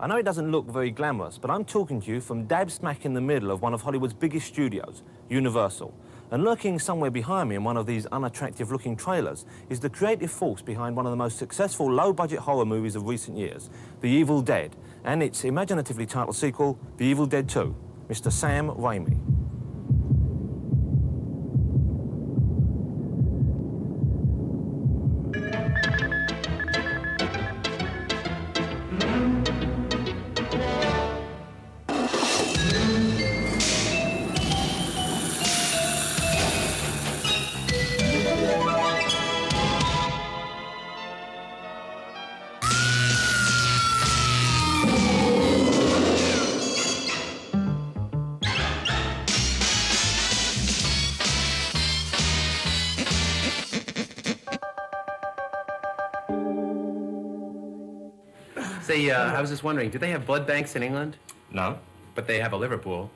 I know it doesn't look very glamorous, but I'm talking to you from dab smack in the middle of one of Hollywood's biggest studios, Universal. And lurking somewhere behind me in one of these unattractive-looking trailers is the creative force behind one of the most successful low-budget horror movies of recent years, The Evil Dead, and its imaginatively titled sequel, The Evil Dead 2, Mr. Sam Raimi. Say, I was just wondering, do they have blood banks in England? No. But they have a Liverpool.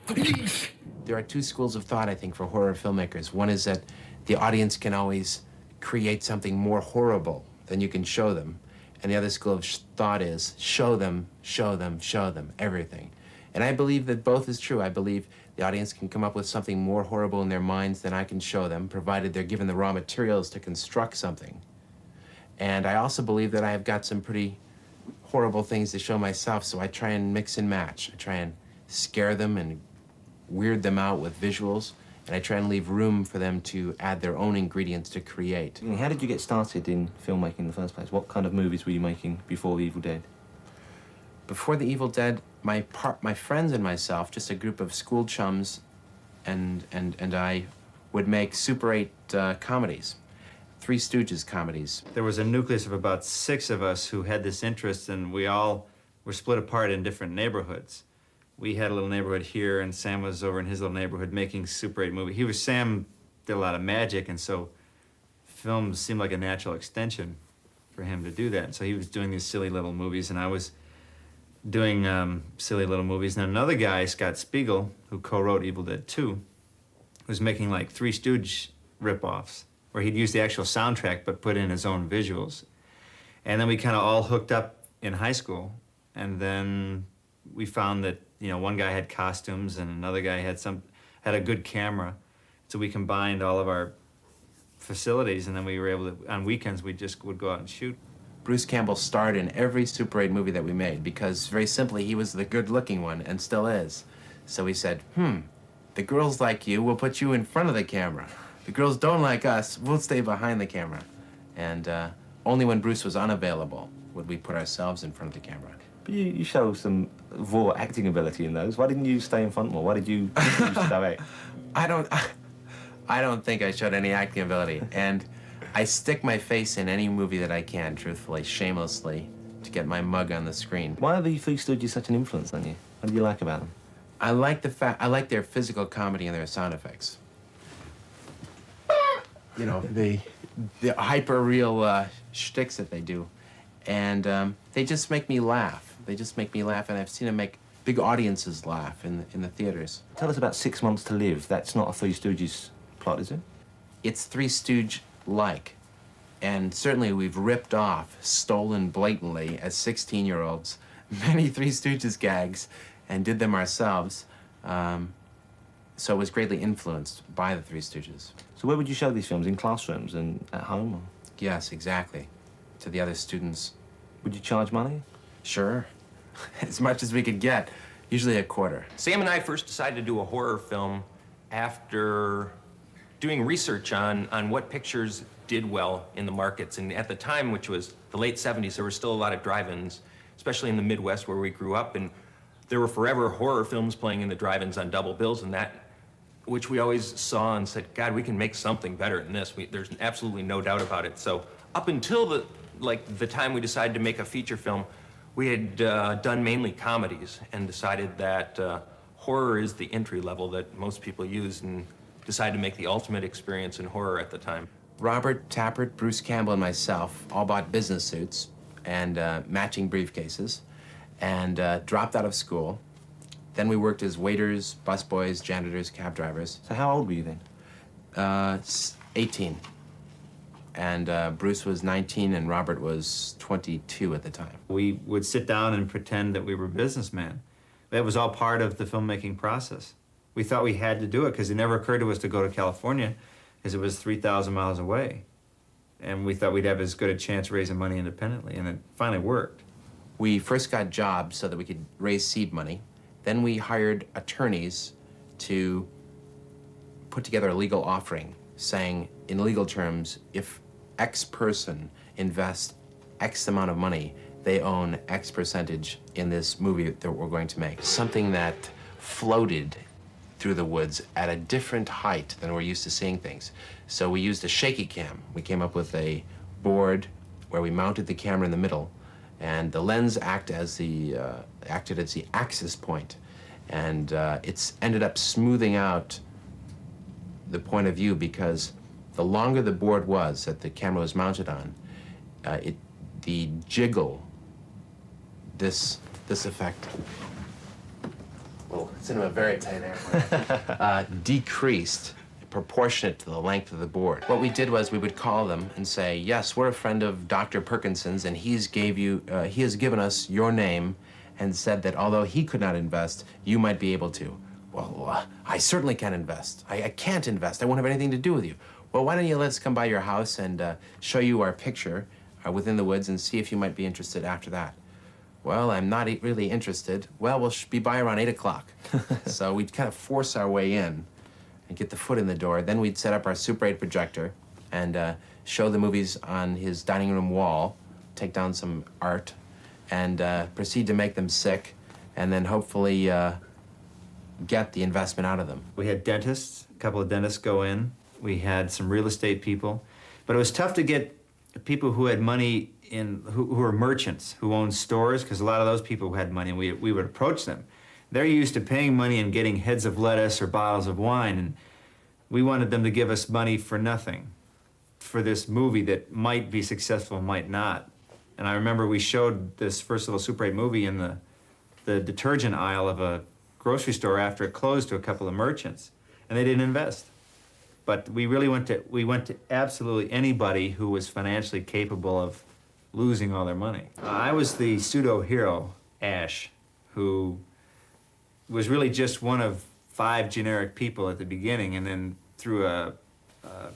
There are two schools of thought, I think, for horror filmmakers. One is that the audience can always create something more horrible than you can show them. And the other school of thought is show them, show them, show them, everything. And I believe that both is true. I believe the audience can come up with something more horrible in their minds than I can show them, provided they're given the raw materials to construct something. And I also believe that I have got some pretty horrible things to show myself, so I try and mix and match. I try and scare them and weird them out with visuals, and I try and leave room for them to add their own ingredients to create. How did you get started in filmmaking in the first place? What kind of movies were you making before The Evil Dead? Before The Evil Dead, my friends and myself, just a group of school chums, and I would make Super 8 comedies. Three Stooges comedies. There was a nucleus of about 6 of us who had this interest, and we all were split apart in different neighborhoods. We had a little neighborhood here, and Sam was over in his little neighborhood making Super 8 movies. Sam did a lot of magic, and so film seemed like a natural extension for him to do that. And so he was doing these silly little movies, and I was doing silly little movies. And another guy, Scott Spiegel, who co-wrote Evil Dead 2, was making like Three Stooge rip-offs, where he'd use the actual soundtrack but put in his own visuals. And then we kind of all hooked up in high school, and then we found that, you know, one guy had costumes and another guy had a good camera. So we combined all of our facilities, and then we were able to, on weekends, we just would go out and shoot. Bruce Campbell starred in every Super 8 movie that we made because, very simply, he was the good-looking one and still is. So we said, the girls like you, we'll put you in front of the camera. The girls don't like us, we'll stay behind the camera. And only when Bruce was unavailable would we put ourselves in front of the camera. But you show some raw acting ability in those. Why didn't you stay in front more? Why did you choose to direct? I don't think I showed any acting ability. And I stick my face in any movie that I can, truthfully, shamelessly, to get my mug on the screen. Why are the Three Stooges such an influence on you? What do you like about them? I like their physical comedy and their sound effects. You know, the hyper-real shticks that they do. And they just make me laugh. They just make me laugh, and I've seen them make big audiences laugh in the theaters. Tell us about 6 Months to Live. That's not a Three Stooges plot, is it? It's Three Stooge-like. And certainly we've ripped off, stolen blatantly, as 16-year-olds, many Three Stooges gags and did them ourselves. So it was greatly influenced by the Three Stooges. So where would you show these films? In classrooms and at home? Or? Yes, exactly. To the other students. Would you charge money? Sure. As much as we could get. Usually a quarter. Sam and I first decided to do a horror film after doing research on what pictures did well in the markets. And at the time, which was the late 70s, there were still a lot of drive-ins, especially in the Midwest where we grew up. And there were forever horror films playing in the drive-ins on double bills, and that, which we always saw and said, God, we can make something better than this. There's absolutely no doubt about it. So up until the time we decided to make a feature film, we had done mainly comedies and decided that horror is the entry level that most people use, and decided to make the ultimate experience in horror at the time. Robert Tappert, Bruce Campbell, and myself all bought business suits and matching briefcases and dropped out of school. Then we worked as waiters, busboys, janitors, cab drivers. So how old were you then? 18. And Bruce was 19 and Robert was 22 at the time. We would sit down and pretend that we were businessmen. That was all part of the filmmaking process. We thought we had to do it because it never occurred to us to go to California because it was 3,000 miles away. And we thought we'd have as good a chance raising money independently, and it finally worked. We first got jobs so that we could raise seed money. Then we hired attorneys to put together a legal offering saying, in legal terms, if X person invests X amount of money, they own X percentage in this movie that we're going to make. Something that floated through the woods at a different height than we're used to seeing things. So we used a shaky cam. We came up with a board where we mounted the camera in the middle, and the lens acted as the axis point. And it's ended up smoothing out the point of view because the longer the board was that the camera was mounted on, the jiggle, this effect, well, cinema verite there, decreased proportionate to the length of the board. What we did was we would call them and say, yes, we're a friend of Dr. Perkinson's, and he has given us your name and said that although he could not invest, you might be able to. Well, I certainly can invest. I can't invest. I won't have anything to do with you. Well, why don't you let us come by your house and show you our picture within the woods and see if you might be interested after that. Well, I'm not really interested. Well, we'll be by around 8 o'clock. So we'd kind of force our way in and get the foot in the door. Then we'd set up our Super 8 projector and show the movies on his dining room wall, take down some art, and proceed to make them sick, and then hopefully get the investment out of them. We had dentists, a couple of dentists go in. We had some real estate people. But it was tough to get people who had money who were merchants, who owned stores, because a lot of those people had money, and we would approach them. They're used to paying money and getting heads of lettuce or bottles of wine, and we wanted them to give us money for nothing, for this movie that might be successful, might not. And I remember we showed this first little Super 8 movie in the detergent aisle of a grocery store after it closed to a couple of merchants, and they didn't invest. But we really went to absolutely anybody who was financially capable of losing all their money. I was the pseudo-hero, Ash, who was really just one of 5 generic people at the beginning, and then through a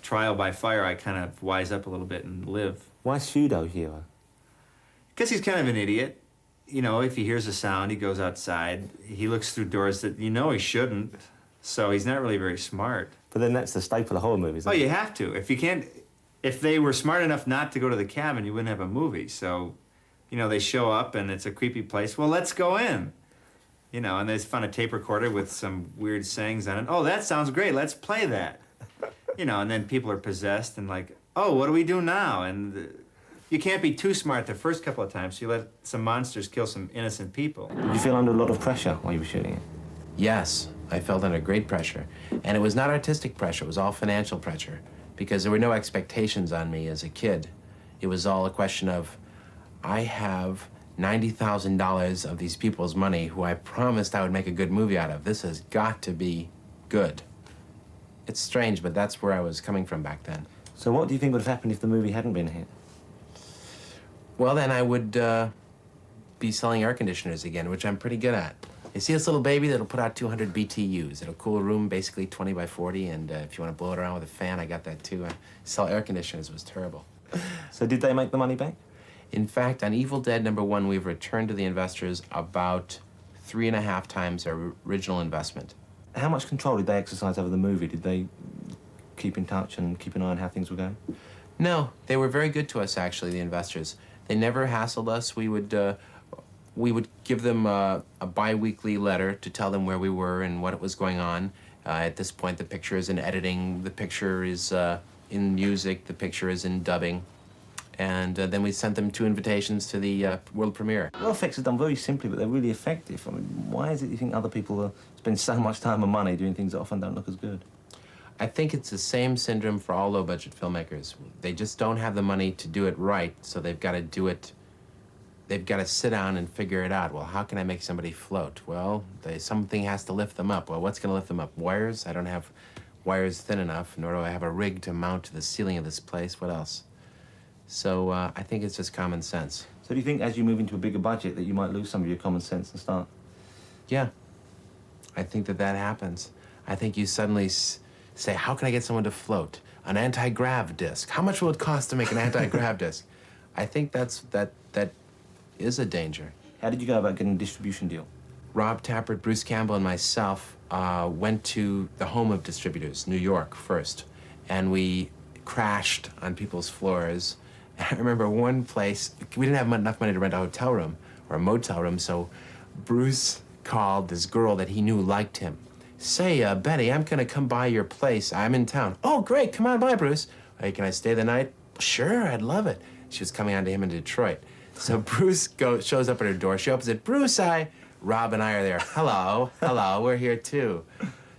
trial by fire, I kind of wise up a little bit and live. Why pseudo-hero? Because he's kind of an idiot. You know, if he hears a sound, he goes outside. He looks through doors that you know he shouldn't, so he's not really very smart. But then that's the staple of horror movies, isn't Oh, it? you have to. If they were smart enough not to go to the cabin, you wouldn't have a movie. So, you know, they show up and it's a creepy place. Well, let's go in. You know, and they found a tape recorder with some weird sayings on it. Oh, that sounds great. Let's play that. You know, and then people are possessed and like, oh, what do we do now? And you can't be too smart the first couple of times, so you let some monsters kill some innocent people. Did you feel under a lot of pressure while you were shooting it? Yes, I felt under great pressure. And it was not artistic pressure, it was all financial pressure, because there were no expectations on me as a kid. It was all a question of, I have $90,000 of these people's money who I promised I would make a good movie out of. This has got to be good. It's strange, but that's where I was coming from back then. So what do you think would have happened if the movie hadn't been a hit? Well, then I would be selling air conditioners again, which I'm pretty good at. You see this little baby that'll put out 200 BTUs. It'll cool a room basically 20 by 40, and if you want to blow it around with a fan, I got that too. Sell air conditioners was terrible. So did they make the money back? In fact, on Evil Dead #1, we've returned to the investors about 3.5 times our original investment. How much control did they exercise over the movie? Did they keep in touch and keep an eye on how things were going? No, they were very good to us, actually, the investors. They never hassled us. We would give them a bi-weekly letter to tell them where we were and what was going on. At this point, the picture is in editing, the picture is in music, the picture is in dubbing. And then we sent them 2 invitations to the world premiere. Well, effects are done very simply, but they're really effective. I mean, why is it you think other people spend so much time and money doing things that often don't look as good? I think it's the same syndrome for all low-budget filmmakers. They just don't have the money to do it right, so they've got to do it. They've got to sit down and figure it out. Well, how can I make somebody float? Well, something has to lift them up. Well, what's going to lift them up? Wires? I don't have wires thin enough, nor do I have a rig to mount to the ceiling of this place. What else? So I think it's just common sense. So do you think as you move into a bigger budget that you might lose some of your common sense and start? Yeah, I think that happens. I think you suddenly say, how can I get someone to float? An anti-grav disc. How much will it cost to make an anti-grav disc? I think that is a danger. How did you go about getting a distribution deal? Rob Tappert, Bruce Campbell, and myself went to the home of distributors, New York first, and we crashed on people's floors. And I remember one place, we didn't have enough money to rent a hotel room or a motel room, so Bruce called this girl that he knew liked him. Say, Betty, I'm gonna come by your place. I'm in town. Oh, great, come on by, Bruce. Hey, can I stay the night? Sure, I'd love it. She was coming on to him in Detroit. So Bruce shows up at her door. She opens it. Bruce, Rob and I are there. Hello, hello, we're here too.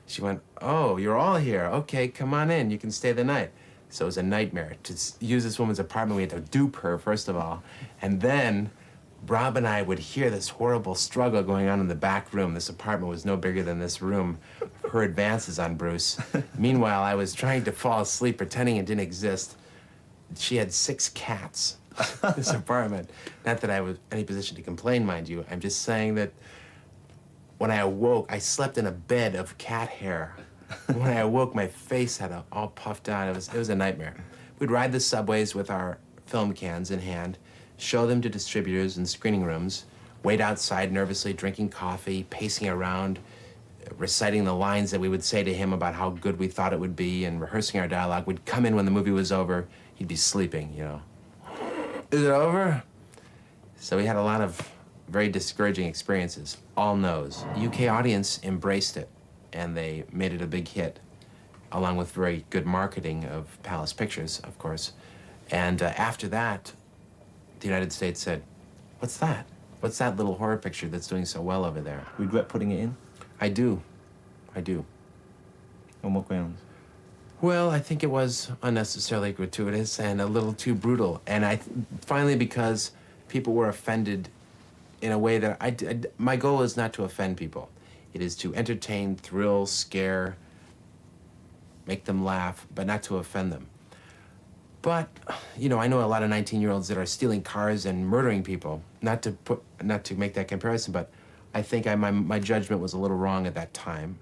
She went, oh, you're all here. Okay, come on in, you can stay the night. So it was a nightmare to use this woman's apartment. We had to dupe her, first of all. And then Rob and I would hear this horrible struggle going on in the back room. This apartment was no bigger than this room. Her advances on Bruce. Meanwhile, I was trying to fall asleep, pretending it didn't exist. She had 6 cats in this apartment. Not that I was in any position to complain, mind you. I'm just saying that when I awoke, I slept in a bed of cat hair. When I awoke, my face had all puffed out. It was a nightmare. We'd ride the subways with our film cans in hand, show them to distributors in screening rooms, wait outside nervously, drinking coffee, pacing around, reciting the lines that we would say to him about how good we thought it would be, and rehearsing our dialogue. We'd come in when the movie was over. He'd be sleeping, you know. Is it over? So we had a lot of very discouraging experiences. All no's. The UK audience embraced it, and they made it a big hit, along with very good marketing of Palace Pictures, of course. And after that, the United States said, what's that? What's that little horror picture that's doing so well over there? Regret putting it in? I do. I do. On what grounds? Well, I think it was unnecessarily gratuitous and a little too brutal. And finally, because people were offended in a way that my goal is not to offend people. It is to entertain, thrill, scare, make them laugh, but not to offend them. But, you know, I know a lot of 19-year-olds that are stealing cars and murdering people. Not to make that comparison, but I think my judgment was a little wrong at that time.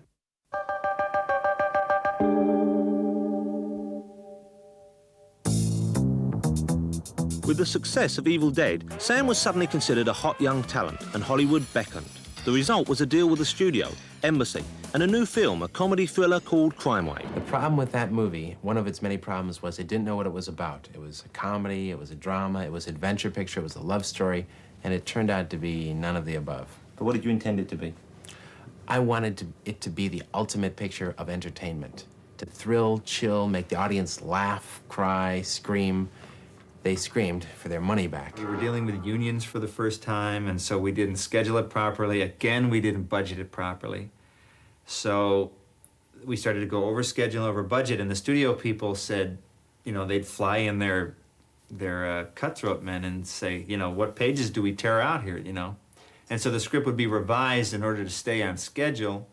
With the success of Evil Dead, Sam was suddenly considered a hot young talent, and Hollywood beckoned. The result was a deal with a studio, Embassy, and a new film, a comedy thriller called Crime Wave. The problem with that movie, one of its many problems, was it didn't know what it was about. It was a comedy, it was a drama, it was an adventure picture, it was a love story, and it turned out to be none of the above. But what did you intend it to be? I wanted it to be the ultimate picture of entertainment. To thrill, chill, make the audience laugh, cry, scream. They screamed for their money back. We were dealing with unions for the first time, and so we didn't schedule it properly. Again, we didn't budget it properly. So we started to go over schedule, over budget, and the studio people said, you know, they'd fly in their cutthroat men and say, you know, what pages do we tear out here, you know? And so the script would be revised in order to stay on schedule.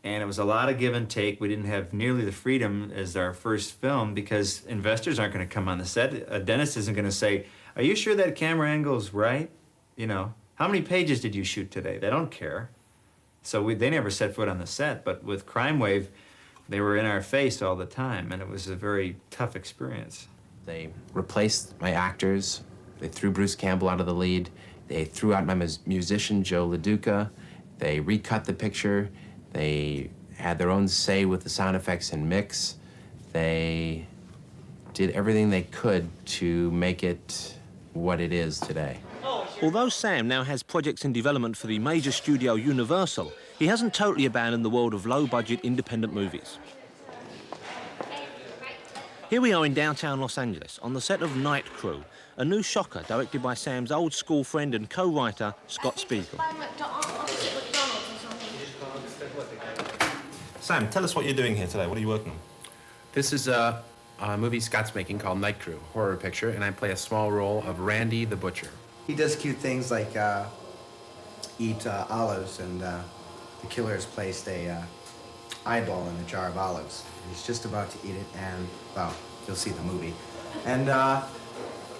And it was a lot of give and take. We didn't have nearly the freedom as our first film because investors aren't going to come on the set. A dentist isn't going to say, are you sure that camera angle is right? You know, how many pages did you shoot today? They don't care. So they never set foot on the set. But with Crime Wave, they were in our face all the time, and it was a very tough experience. They replaced my actors. They threw Bruce Campbell out of the lead. They threw out my musician, Joe LaDuca. They recut the picture. They had their own say with the sound effects and mix. They did everything they could to make it what it is today. Although Sam now has projects in development for the major studio Universal, he hasn't totally abandoned the world of low-budget independent movies. Here we are in downtown Los Angeles on the set of Night Crew, a new shocker directed by Sam's old school friend and co-writer, Scott Spiegel. Sam, tell us what you're doing here today. What are you working on? This is a movie Scott's making called Night Crew, horror picture, and I play a small role of Randy the Butcher. He does cute things like eat olives, and the killer has placed a eyeball in a jar of olives. He's just about to eat it, and, well, you'll see the movie. And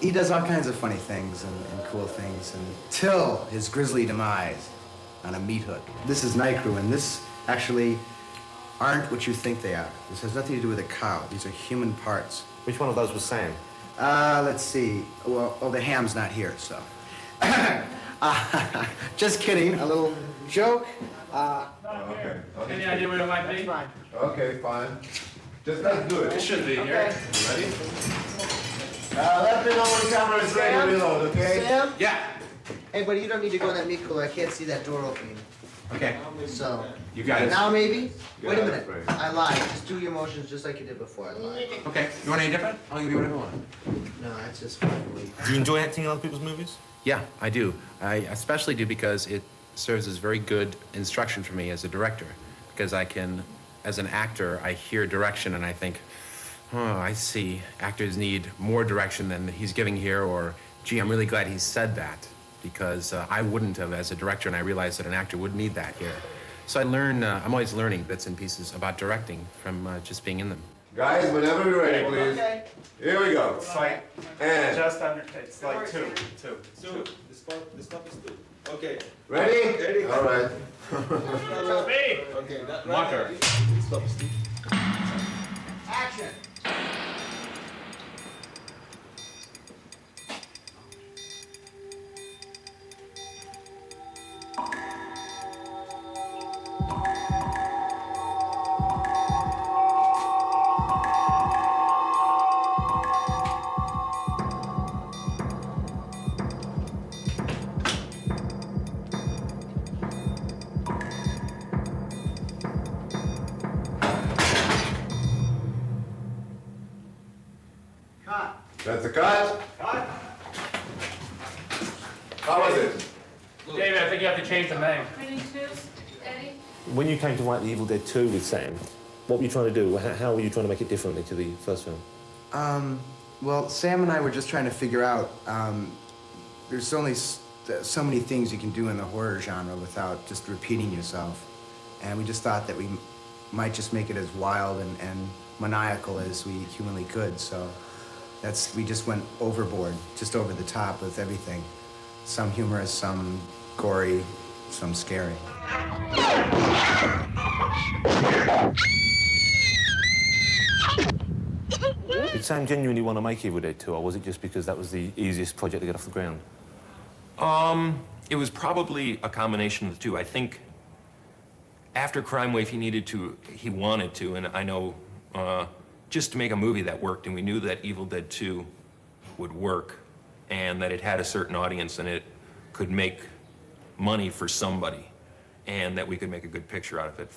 he does all kinds of funny things and cool things until his grisly demise on a meat hook. This is Night Crew, and this actually aren't what you think they are. This has nothing to do with a cow. These are human parts. Which one of those was Sam? Let's see. Well, the ham's not here, so. Just kidding. A little joke. Any idea where it might be? Fine. Okay, fine. Just let's do it. It should be here. Ready? Let me know when the camera is ready to reload, okay? Sam? Yeah. Hey, buddy, you don't need to go in that meat cooler. I can't see that door opening. Okay. So. You got it. Now maybe? Wait a Yeah, minute. great. I lied. Just do your motions just like you did before. I lied. Okay. You want any different? I'll give you whatever you want. No, that's just fine. Do you enjoy acting in other people's movies? Yeah, I do. I especially do because it serves as very good instruction for me as a director. Because I can, as an actor, I hear direction and I think, oh, I see. Actors need more direction than he's giving here, or, gee, I'm really glad he said that. Because I wouldn't have as a director, and I realized that an actor would need that here. So I learn, I'm always learning bits and pieces about directing from just being in them. Guys, whenever you're ready, please. Okay. Here we go. It's like And just under. It's like two. The stop is two. Okay. ready? Ready. All right. Me. Okay. That Marker. right there. Stop is two. Action. Cut. That's a cut. Cut. How was it? David, I think you have to change the name. Eddie? When you came to write The Evil Dead 2 with Sam, what were you trying to do? How were you trying to make it differently to the first film? Well, Sam and I were just trying to figure out, there's only so many things you can do in the horror genre without just repeating yourself. And we just thought that we might just make it as wild and maniacal as we humanly could. So we just went overboard, just over the top with everything. Some humorous, some gory, some scary. Did Sam genuinely want to make Evil Dead 2, or was it just because that was the easiest project to get off the ground? It was probably a combination of the two. I think after Crime Wave, he wanted to, and I know just to make a movie that worked, and we knew that Evil Dead 2 would work, and that it had a certain audience, and it could make money for somebody, and that we could make a good picture out of it,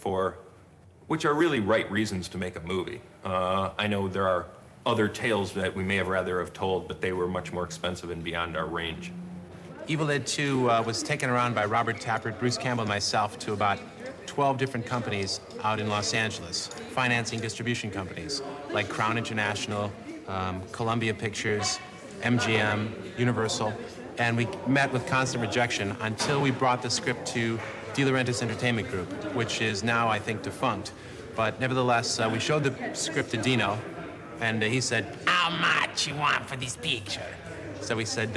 which are really right reasons to make a movie. I know there are other tales that we may have rather have told, but they were much more expensive and beyond our range. Evil Dead 2 was taken around by Robert Tappert, Bruce Campbell, and myself to about 12 different companies out in Los Angeles, financing distribution companies like Crown International, Columbia Pictures, MGM, Universal, and we met with constant rejection until we brought the script to De Laurentiis Entertainment Group, which is now, I think, defunct. But nevertheless, we showed the script to Dino, and he said, "How much you want for this picture?" So we said,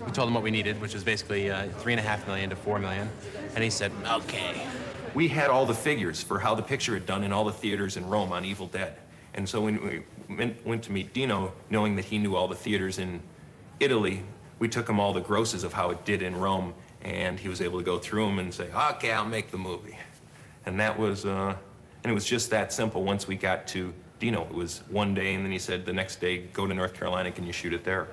we told him what we needed, which was basically $3.5 million to $4 million, and he said, "Okay." We had all the figures for how the picture had done in all the theaters in Rome on Evil Dead. And so when we went to meet Dino, knowing that he knew all the theaters in Italy, we took him all the grosses of how it did in Rome, and he was able to go through them and say, "Okay, I'll make the movie." And that was, and it was just that simple. Once we got to Dino, it was one day, and then he said the next day, "Go to North Carolina, can you shoot it there?"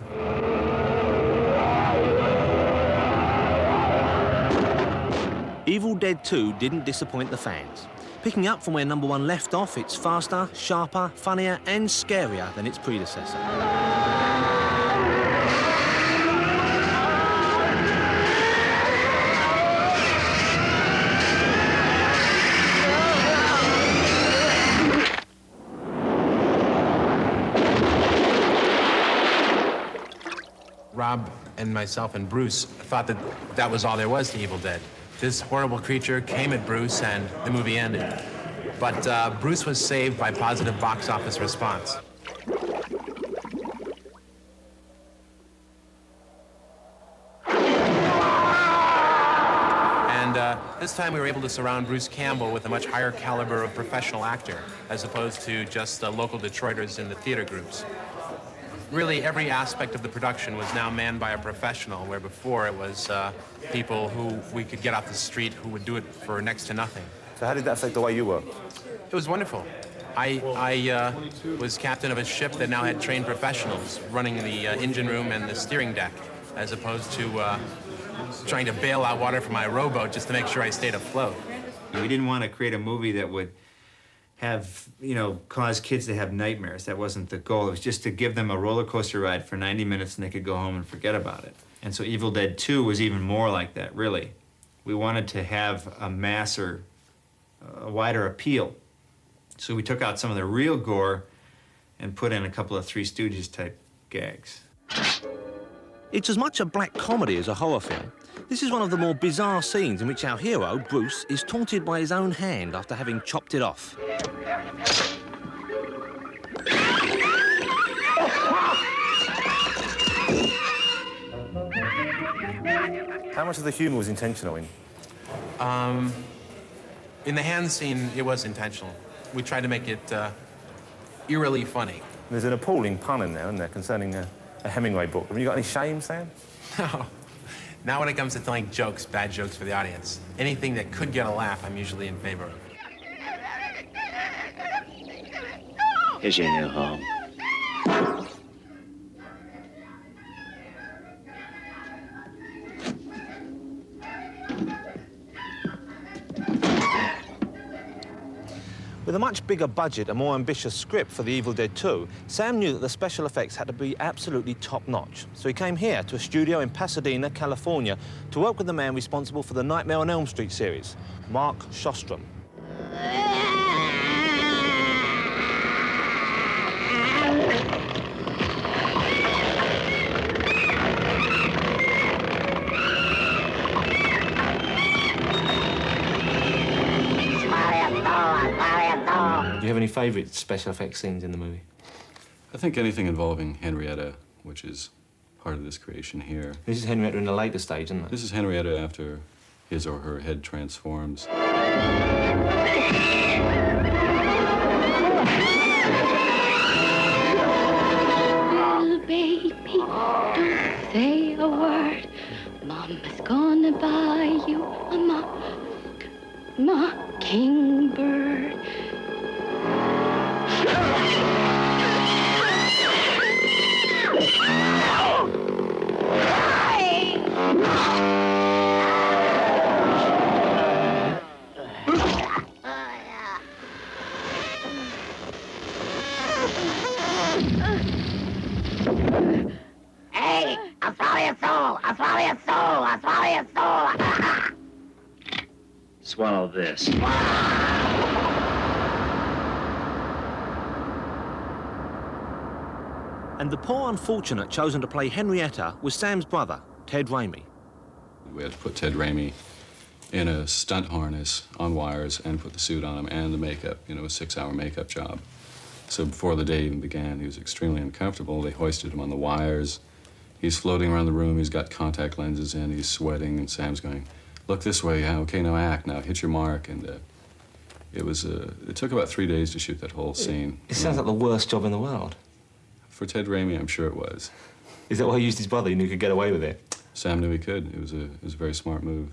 Evil Dead 2 didn't disappoint the fans. Picking up from where number 1 left off, it's faster, sharper, funnier, and scarier than its predecessor. Rob and myself and Bruce thought that that was all there was to Evil Dead. This horrible creature came at Bruce and the movie ended. But Bruce was saved by positive box office response. this time we were able to surround Bruce Campbell with a much higher caliber of professional actor, as opposed to just local Detroiters in the theater groups. Really, every aspect of the production was now manned by a professional, where before it was people who we could get off the street who would do it for next to nothing. So how did that affect the way you worked? It was wonderful. I was captain of a ship that now had trained professionals running the engine room and the steering deck, as opposed to trying to bail out water from my rowboat just to make sure I stayed afloat. We didn't want to create a movie that would have, cause kids to have nightmares. That wasn't the goal. It was just to give them a roller coaster ride for 90 minutes and they could go home and forget about it. And so Evil Dead 2 was even more like that, really. We wanted to have a masser, a wider appeal. So we took out some of the real gore and put in a couple of Three Stooges type gags. It's as much a black comedy as a horror film. This is one of the more bizarre scenes in which our hero, Bruce, is taunted by his own hand after having chopped it off. How much of the humour was intentional in? In the hand scene, it was intentional. We tried to make it eerily funny. There's an appalling pun in there, isn't there, concerning a Hemingway book. Have you got any shame, Sam? No. Not when it comes to telling jokes, bad jokes for the audience. Anything that could get a laugh, I'm usually in favor of. Here's your new home. With a much bigger budget and more ambitious script for The Evil Dead 2, Sam knew that the special effects had to be absolutely top-notch. So he came here to a studio in Pasadena, California, to work with the man responsible for the Nightmare on Elm Street series, Mark Shostrom. Do you have any favourite special effects scenes in the movie? I think anything involving Henrietta, which is part of this creation here. This is Henrietta in the later stage, isn't it? This is Henrietta after his or her head transforms. Little baby, don't say a word. Mama's gonna buy you a mockingbird. Hey, I'll swallow your soul. I'll swallow your soul. I'll swallow your soul. Swallow this. And the poor unfortunate chosen to play Henrietta was Sam's brother, Ted Raimi. We had to put Ted Raimi in a stunt harness on wires and put the suit on him and the makeup, a 6-hour makeup job. So before the day even began, he was extremely uncomfortable. They hoisted him on the wires. He's floating around the room. He's got contact lenses in. He's sweating, and Sam's going, "Look this way. Yeah, okay, now act. Now hit your mark." And it took about 3 days to shoot that whole scene. It sounds like the worst job in the world. For Ted Raimi, I'm sure it was. Is that why he used his brother? He knew he could get away with it? Sam knew he could. It was a very smart move.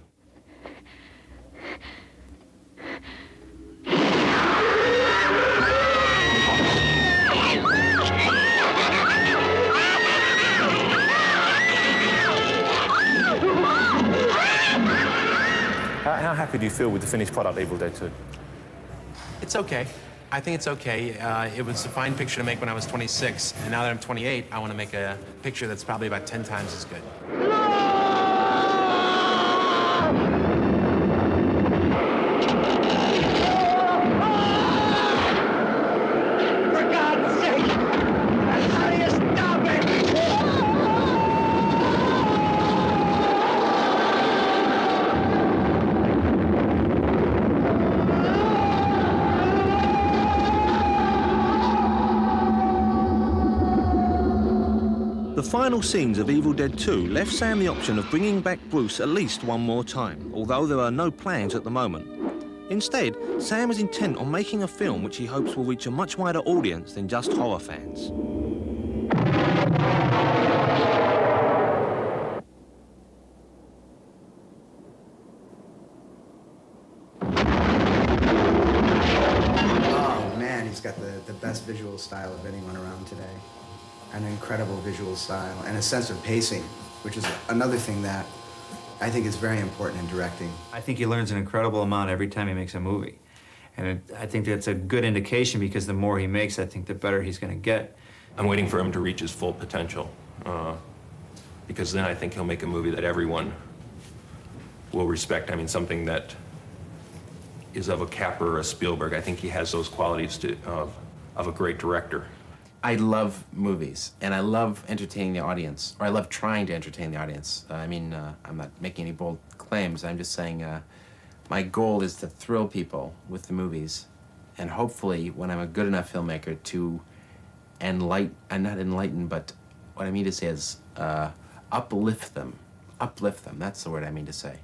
How happy do you feel with the finished product, Evil Dead 2? It's okay. I think it's okay. It was a fine picture to make when I was 26, and now that I'm 28, I want to make a picture that's probably about 10 times as good. For God's sake! How do you stop it? The final scenes of Evil Dead 2 left Sam the option of bringing back Bruce at least one more time, although there are no plans at the moment. Instead, Sam is intent on making a film which he hopes will reach a much wider audience than just horror fans. He's got the best visual style of anyone around today. An incredible visual style and a sense of pacing, which is another thing that I think is very important in directing. I think he learns an incredible amount every time he makes a movie. And I think that's a good indication because the more he makes, I think the better he's going to get. I'm waiting for him to reach his full potential, because then I think he'll make a movie that everyone will respect. I mean, something that is of a Capra or a Spielberg. I think he has those qualities of a great director. I love movies, and I love entertaining the audience, or I love trying to entertain the audience. I'm not making any bold claims. I'm just saying my goal is to thrill people with the movies, and hopefully, when I'm a good enough filmmaker, to not enlighten, but what I mean to say is uplift them. Uplift them, that's the word I mean to say.